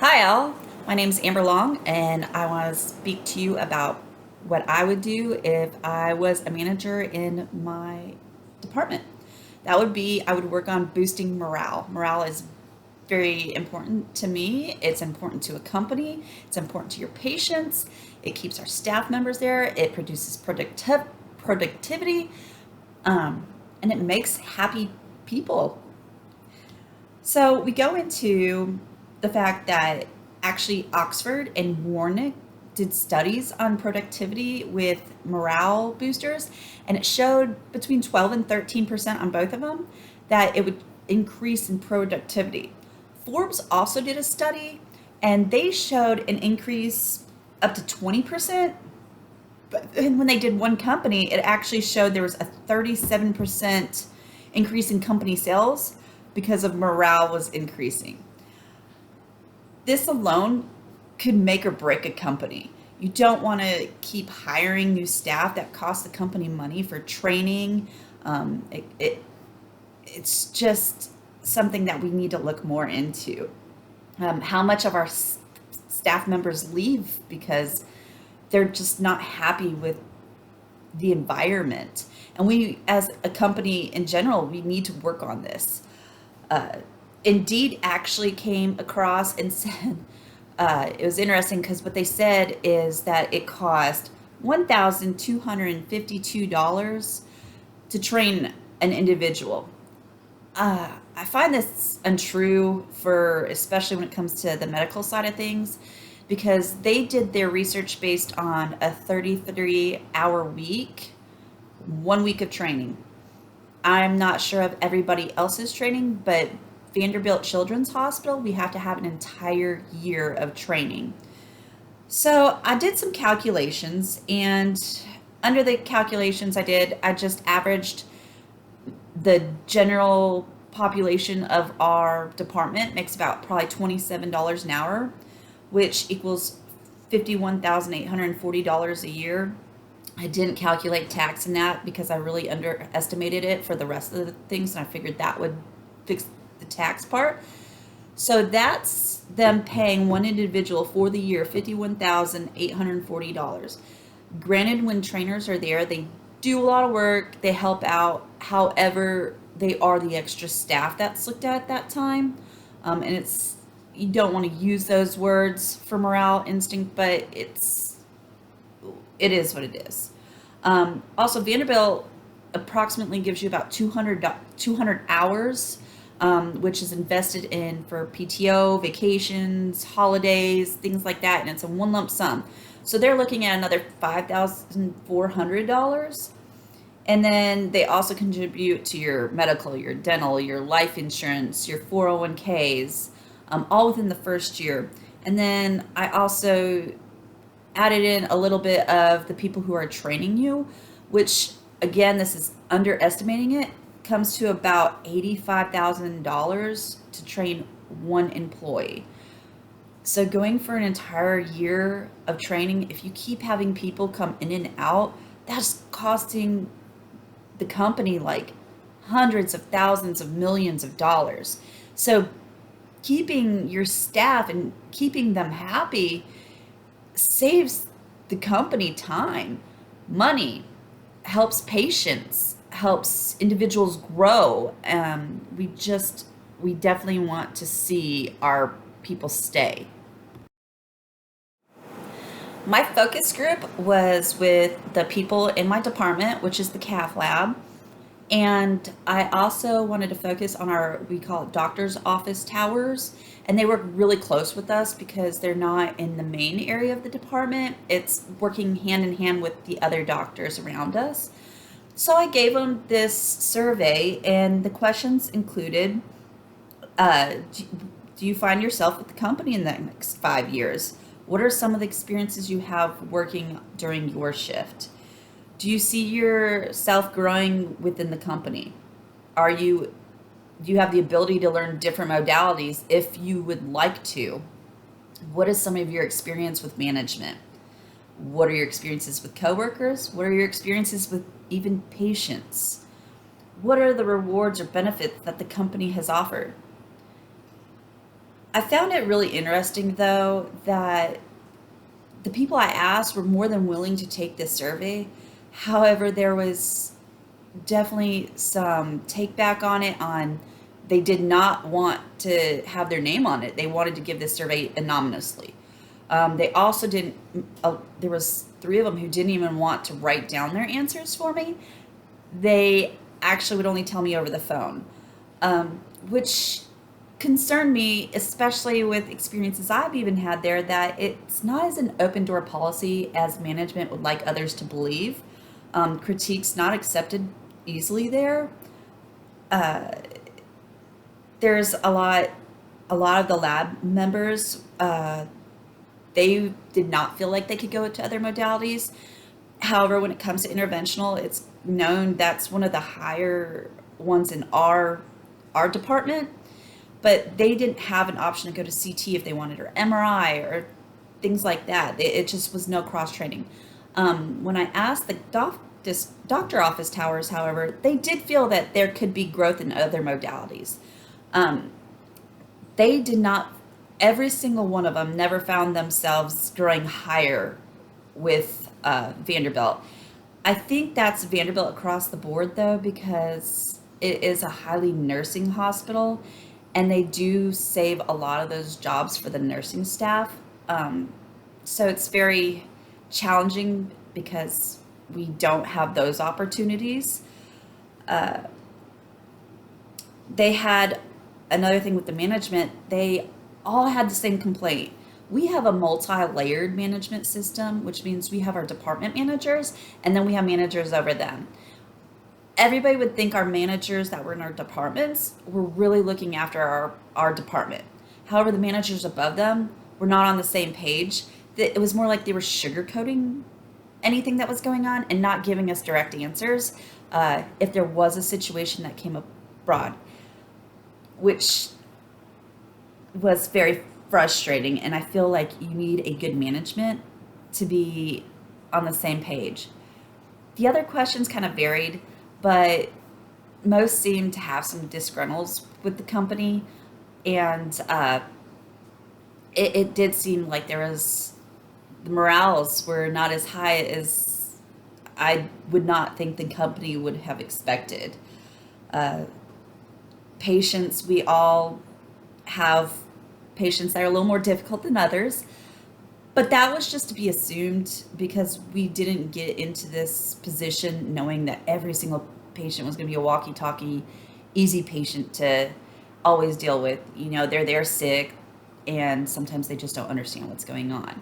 Hi, all. My name is Amber Long, and I want to speak to you about what I would do if I was a manager in my department. That would be, I would work on boosting morale. Morale is very important to me. It's important to a company. It's important to your patients. It keeps our staff members there. It produces productivity, um, and it makes happy people. So we go into the fact that actually Oxford and Warwick did studies on productivity with morale boosters, and it showed between 12 and 13% on both of them that it would increase in productivity. Forbes also did a study, and they showed an increase up to 20%. But when they did one company, it actually showed there was a 37% increase in company sales because of morale was increasing. This alone could make or break a company. You don't want to keep hiring new staff that cost the company money for training. It's just something that we need to look more into. How much of our staff members leave because they're just not happy with the environment. And we, as a company in general, we need to work on this. uh, Indeed actually came across and said, it was interesting because what they said is that it cost $1,252 to train an individual. I find this untrue for especially when it comes to the medical side of things because they did their research based on a 33-hour week, 1 week of training. I'm not sure of everybody else's training, but Vanderbilt Children's Hospital, we have to have an entire year of training. So I did some calculations, and under the calculations I just averaged the general population of our department makes about probably $27 an hour, which equals $51,840 a year. I didn't calculate tax in that because I really underestimated it for the rest of the things, and I figured that would fix the tax part. So that's them paying one individual for the year $51,840. Granted, when trainers are there, they do a lot of work, they help out. However, they are the extra staff that's looked at that time. And it's, you don't want to use those words for morale instinct, but it is what it is. Also, Vanderbilt approximately gives you about 200 hours, which is invested in for PTO, vacations, holidays, things like that, and it's a one lump sum. So they're looking at another $5,400. And then they also contribute to your medical, your dental, your life insurance, your 401ks, all within the first year. And then I also added in a little bit of the people who are training you, which again, this is underestimating it, comes to about $85,000 to train one employee. So going for an entire year of training, if you keep having people come in and out, that's costing the company like hundreds of thousands of millions of dollars. So keeping your staff and keeping them happy saves the company time, money, helps patients, helps individuals grow. We definitely want to see our people stay. My focus group was with the people in my department, which is the cath lab. And I also wanted to focus on our, we call it doctor's office towers. And they work really close with us because they're not in the main area of the department. It's working hand in hand with the other doctors around us. So I gave them this survey, and the questions included, do you find yourself with the company in the next 5 years? What are some of the experiences you have working during your shift? Do you see yourself growing within the company? Are you Do you have the ability to learn different modalities if you would like to? What is some of your experience with management? What are your experiences with coworkers? What are your experiences with even patients? What are the rewards or benefits that the company has offered? I found it really interesting, though, that the people I asked were more than willing to take this survey. However, there was definitely some take back on it on they did not want to have their name on it. They wanted to give this survey anonymously. They also didn't. There was three of them who didn't even want to write down their answers for me. They actually would only tell me over the phone, which concerned me, especially with experiences I've even had there, that it's not as an open door policy as management would like others to believe. Critique's not accepted easily there. Uh, there's a lot of the lab members, they did not feel like they could go to other modalities. However, when it comes to interventional, it's known that's one of the higher ones in our department, but they didn't have an option to go to CT if they wanted, or MRI, or things like that. It just was no cross training. When I asked the this doctor office towers, however, they did feel that there could be growth in other modalities. Um, they did not, every single one of them never found themselves growing higher with Vanderbilt. I think that's Vanderbilt across the board, though, because it is a highly nursing hospital, and they do save a lot of those jobs for the nursing staff. So it's very challenging because we don't have those opportunities. Uh, they had another thing with the management, they all had the same complaint. We have a multi-layered management system, which means we have our department managers and then we have managers over them. Everybody would think our managers that were in our departments were really looking after our department. However, the managers above them were not on the same page. It was more like they were sugarcoating anything that was going on and not giving us direct answers if there was a situation that came abroad, which was very frustrating. And I feel like you need a good management to be on the same page. The other questions kind of varied, but most seemed to have some disgruntles with the company. And it did seem like there was, the morales were not as high as I would not think the company would have expected. Uh, Patients, we all have patients that are a little more difficult than others, but that was just to be assumed because we didn't get into this position knowing that every single patient was going to be a walkie-talkie, easy patient to always deal with. You know, they're there sick, and sometimes they just don't understand what's going on.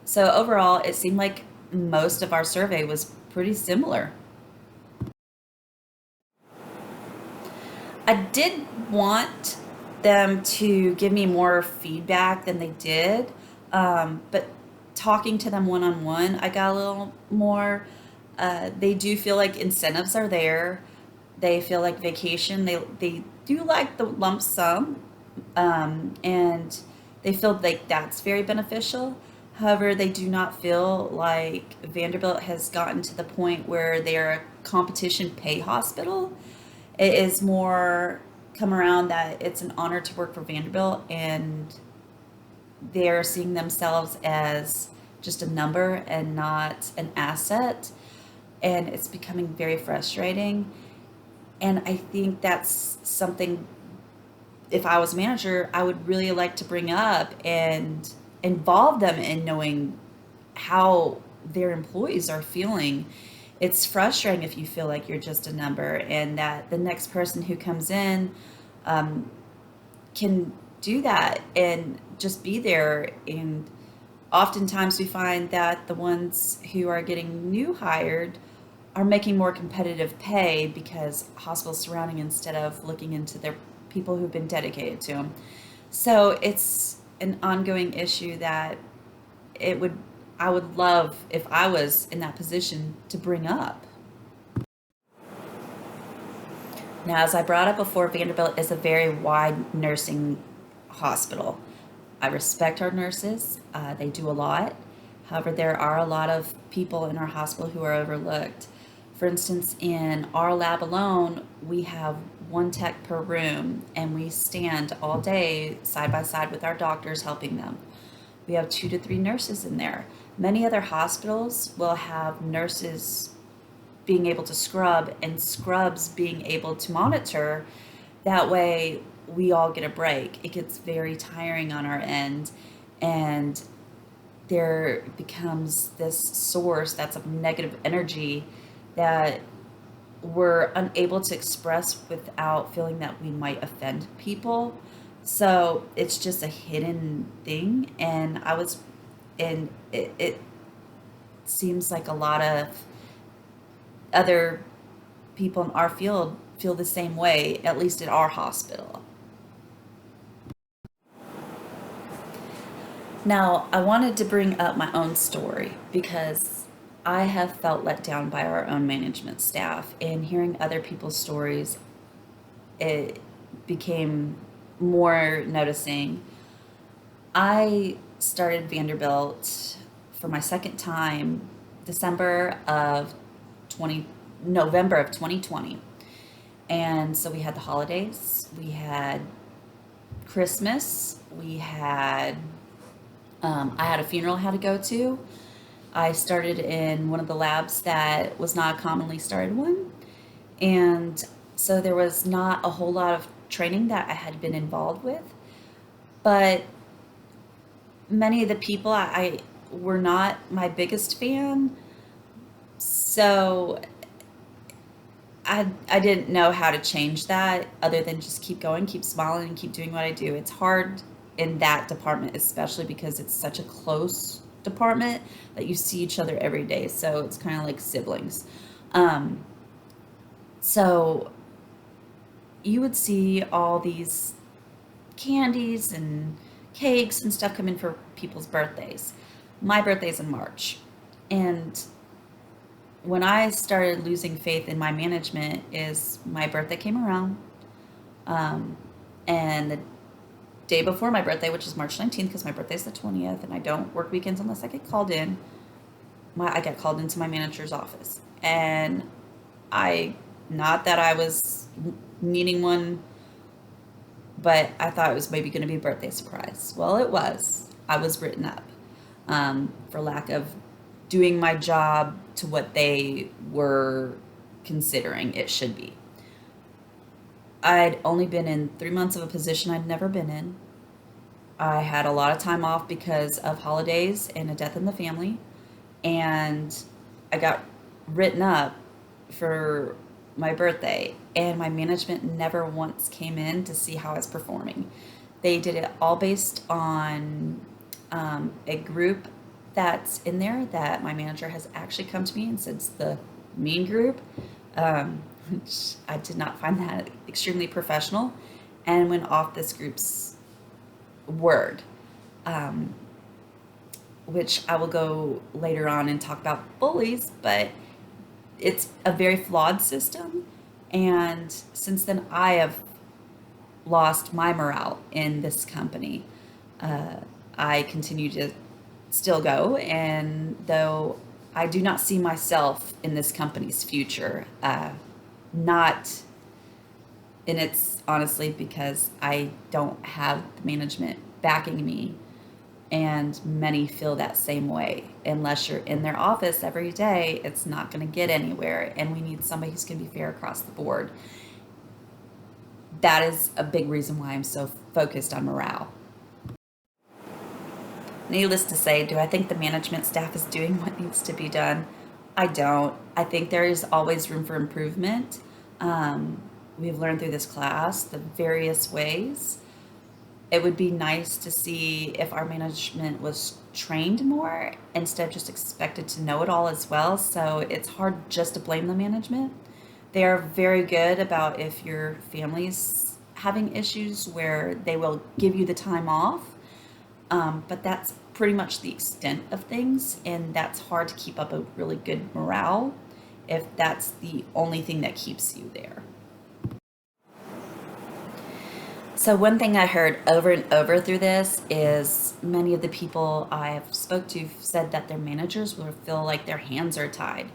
So overall, it seemed like most of our survey was pretty similar. I did want them to give me more feedback than they did, but talking to them one on one, I got a little more. They do feel like incentives are there. They feel like vacation. They do like the lump sum, and they feel like that's very beneficial. However, they do not feel like Vanderbilt has gotten to the point where they're a competition pay hospital. It is more come around that it's an honor to work for Vanderbilt, and they're seeing themselves as just a number and not an asset. And it's becoming very frustrating. And I think that's something, if I was manager, I would really like to bring up and involve them in knowing how their employees are feeling. It's frustrating if you feel like you're just a number and that the next person who comes in um, can do that and just be there. And oftentimes we find that the ones who are getting new hired are making more competitive pay because hospitals surrounding instead of looking into their people who've been dedicated to them. So it's an ongoing issue that it would I would love if I was in that position to bring up. Now, as I brought up before, Vanderbilt is a very wide nursing hospital. I respect our nurses. They do a lot. However, there are a lot of people in our hospital who are overlooked. For instance, in our lab alone, we have one tech per room, and we stand all day side by side with our doctors helping them. We have 2 to 3 nurses in there. Many other hospitals will have nurses being able to scrub and scrubs being able to monitor. That way, we all get a break. It gets very tiring on our end, and there becomes this source that's of negative energy that we're unable to express without feeling that we might offend people. So it's just a hidden thing. And it seems like a lot of other people in our field feel the same way, at least at our hospital. Now, I wanted to bring up my own story because I have felt let down by our own management staff, and hearing other people's stories, it became more noticing. I started Vanderbilt for my second time December of 20 November of 2020. And so we had the holidays, we had Christmas, we had I had a funeral I had to go to. I started in one of the labs that was not a commonly started one. And so there was not a whole lot of training that I had been involved with. But many of the people I were not my biggest fan. So I didn't know how to change that other than just keep going, keep smiling, and keep doing what I do. It's hard in that department, especially because it's such a close department that you see each other every day. So it's kind of like siblings. Um, so you would see all these candies and cakes and stuff come in for people's birthdays. My birthday's in March. And when I started losing faith in my management is my birthday came around. Um, and the day before my birthday, which is March 19th, because my birthday's the 20th, and I don't work weekends unless I get called in, I got called into my manager's office. And I, not that I was needing one, but I thought it was maybe going to be a birthday surprise. Well, it was. I was written up for lack of doing my job to what they were considering it should be. I'd only been in 3 months of a position I'd never been in. I had a lot of time off because of holidays and a death in the family. And I got written up for my birthday, and my management never once came in to see how I was performing. They did it all based on a group that's in there that my manager has actually come to me and said it's the mean group, which I did not find that extremely professional, and went off this group's word, um, which I will go later on and talk about bullies, but it's a very flawed system. And since then, I have lost my morale in this company. Uh, I continue to still go, and though I do not see myself in this company's future, not, and it's honestly because I don't have the management backing me, and many feel that same way. Unless you're in their office every day, it's not going to get anywhere, and we need somebody who's going to be fair across the board. That is a big reason why I'm so focused on morale. Needless to say, do I think the management staff is doing what needs to be done? I don't. I think there is always room for improvement. We've learned through this class the various ways. It would be nice to see if our management was trained more instead of just expected to know it all as well. So it's hard just to blame the management. They are very good about if your family's having issues where they will give you the time off. But that's pretty much the extent of things, and that's hard to keep up a really good morale if that's the only thing that keeps you there. So one thing I heard over and over through this is many of the people I have spoke to said that their managers will feel like their hands are tied.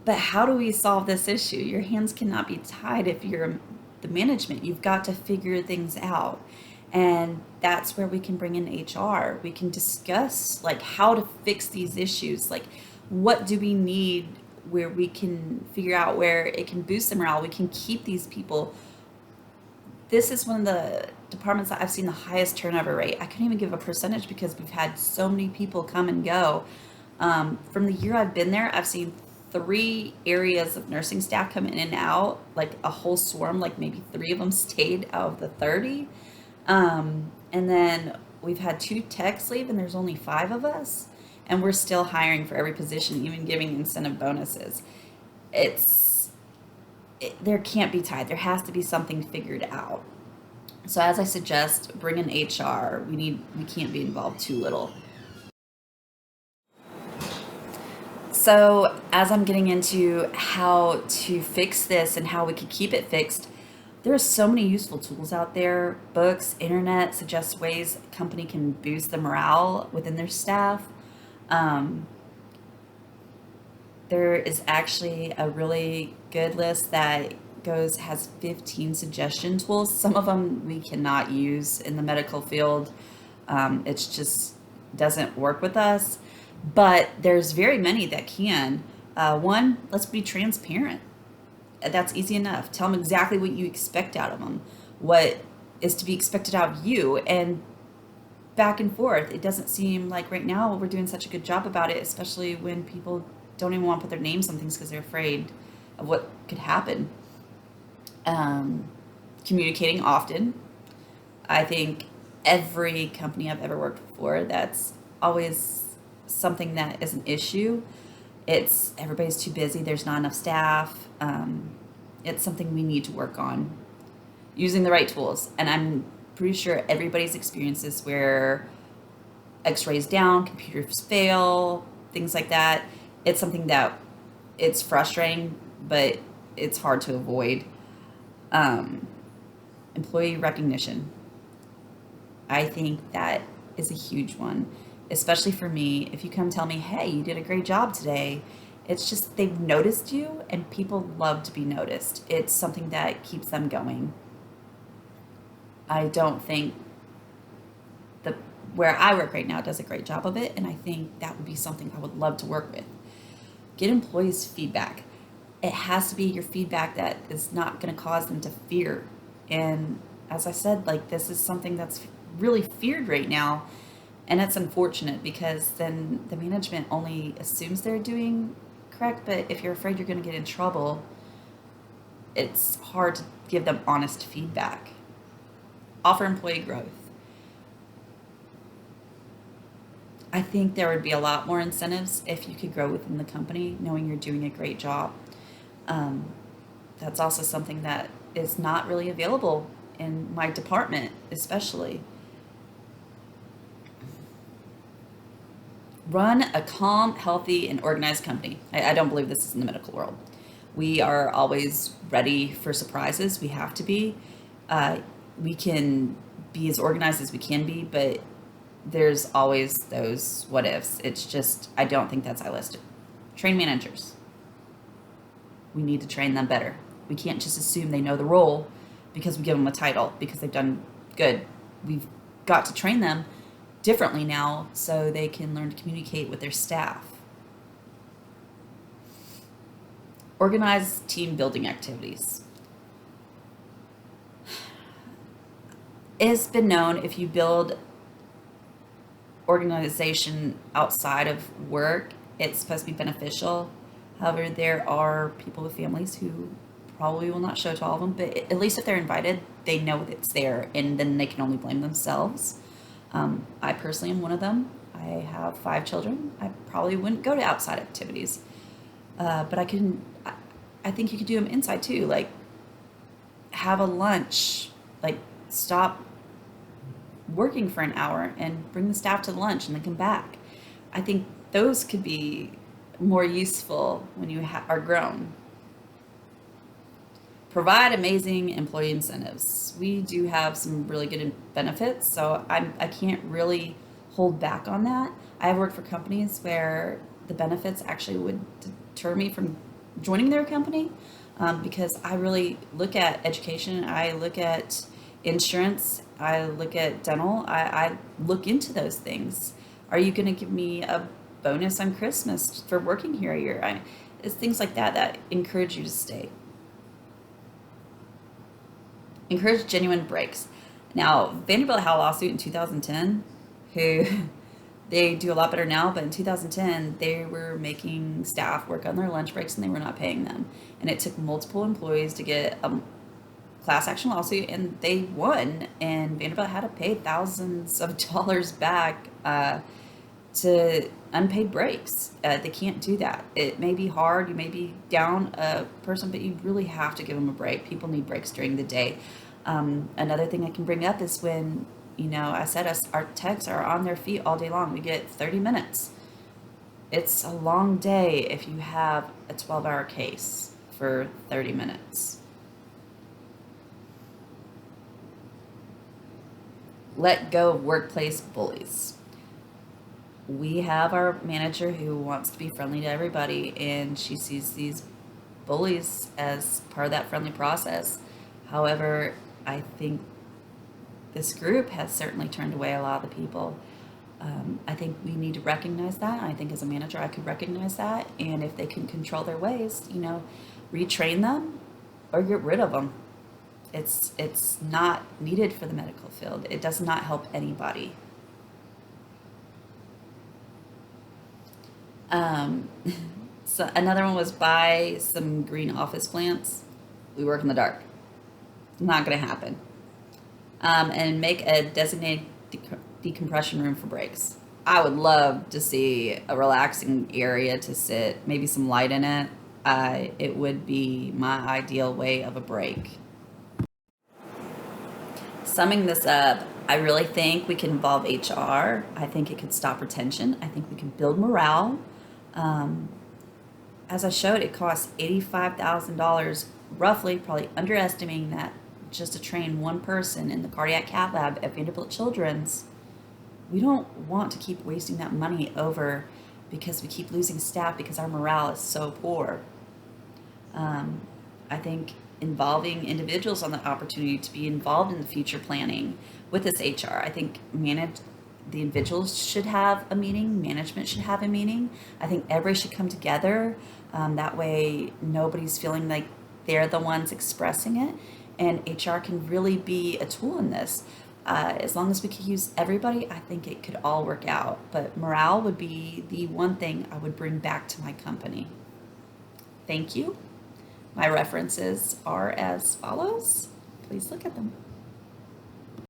But how do we solve this issue? Your hands cannot be tied if you're the management. You've got to figure things out. And that's where we can bring in HR. We can discuss like how to fix these issues. Like what do we need where we can figure out where it can boost the morale. We can keep these people. This is one of the departments that I've seen the highest turnover rate. I couldn't even give a percentage because we've had so many people come and go. From the year I've been there, I've seen 3 areas of nursing staff come in and out, like a whole swarm, like maybe 3 of them stayed out of the 30. And then we've had 2 techs leave, and there's only 5 of us, and we're still hiring for every position, even giving incentive bonuses. There can't be tied. There has to be something figured out. So as I suggest, bring in HR. We can't be involved too little. So as I'm getting into how to fix this and how we could keep it fixed, there are so many useful tools out there. Books, internet suggest ways a company can boost the morale within their staff. Um, there is actually a really good list that has 15 suggestion tools. Some of them we cannot use in the medical field. It's just doesn't work with us, but there's very many that can. One, let's be transparent. That's easy enough. Tell them exactly what you expect out of them, what is to be expected out of you, and back and forth. It doesn't seem like right now we're doing such a good job about it, especially when people don't even want to put their names on things because they're afraid of what could happen. Communicating often. I think every company I've ever worked for, that's always something that is an issue. It's everybody's too busy. There's not enough staff. It's something we need to work on using the right tools. And I'm pretty sure everybody's experiences where x-rays down, computers fail, things like that. It's something that it's frustrating, but it's hard to avoid. Employee recognition. I think that is a huge one, especially for me. If you come tell me, hey, you did a great job today, it's just they've noticed you, and people love to be noticed. It's something that keeps them going. I don't think the where I work right now does a great job of it, and I think that would be something I would love to work with. Get employees feedback. It has to be your feedback that is not going to cause them to fear. And as I said, like this is something that's really feared right now. And it's unfortunate because then the management only assumes they're doing correct. But if you're afraid you're going to get in trouble, it's hard to give them honest feedback. Offer employee growth. I think there would be a lot more incentives if you could grow within the company, knowing you're doing a great job. That's also something that is not really available in my department, especially. Run a calm, healthy, and organized company. I don't believe this is in the medical world. We are always ready for surprises. We have to be. We can be as organized as we can be, but there's always those what ifs. It's just, I don't think that's holistic. Train managers. We need to train them better. We can't just assume they know the role because we give them a title, because they've done good. We've got to train them differently now so they can learn to communicate with their staff. Organize team building activities. It's been known if you build organization outside of work, it's supposed to be beneficial. However, there are people with families who probably will not show to all of them, but at least if they're invited, they know it's there, and then they can only blame themselves. I personally am one of them. I have 5 children. I probably wouldn't go to outside activities, but I think you could do them inside too, like have a lunch, like stop working for an hour and bring the staff to lunch and then come back. I think those could be more useful when you are grown. Provide amazing employee incentives. We do have some really good benefits, so I can't really hold back on that. I have worked for companies where the benefits actually would deter me from joining their company, because I really look at education, I look at insurance, I look at dental, I look into those things. Are you going to give me a bonus on Christmas for working here a year? It's things like that that encourage you to stay. Encourage genuine breaks. Now, Vanderbilt had a lawsuit in 2010 who they do a lot better now, but in 2010, they were making staff work on their lunch breaks and they were not paying them. And it took multiple employees to get a class action lawsuit, and they won. And Vanderbilt had to pay thousands of dollars back to unpaid breaks. They can't do that. It may be hard. You may be down a person, but you really have to give them a break. People need breaks during the day. Another thing I can bring up is when, I said our techs are on their feet all day long. We get 30 minutes. It's a long day if you have a 12-hour case for 30 minutes. Let go of workplace bullies. We have our manager who wants to be friendly to everybody, and she sees these bullies as part of that friendly process. However, I think this group has certainly turned away a lot of the people. I think we need to recognize that. I think as a manager, I could recognize that. And if they can control their ways, retrain them or get rid of them. It's not needed for the medical field. It does not help anybody. Um, so another one was buy some green office plants. We work in the dark. Not going to happen. And make a designated decompression room for breaks. I would love to see a relaxing area to sit, maybe some light in it. It would be my ideal way of a break. Summing this up, I really think we can involve HR. I think it could stop retention. I think we can build morale. Um, as I showed, it costs $85,000, roughly, probably underestimating that, just to train one person in the cardiac cath lab at Vanderbilt Children's. We don't want to keep wasting that money over because we keep losing staff because our morale is so poor. I think involving individuals on the opportunity to be involved in the future planning with this HR. I think the individuals should have a meeting, management should have a meeting. I think everybody should come together. That way nobody's feeling like they're the ones expressing it. And HR can really be a tool in this. As long as we can use everybody, I think it could all work out. But morale would be the one thing I would bring back to my company. Thank you. My references are as follows. Please look at them.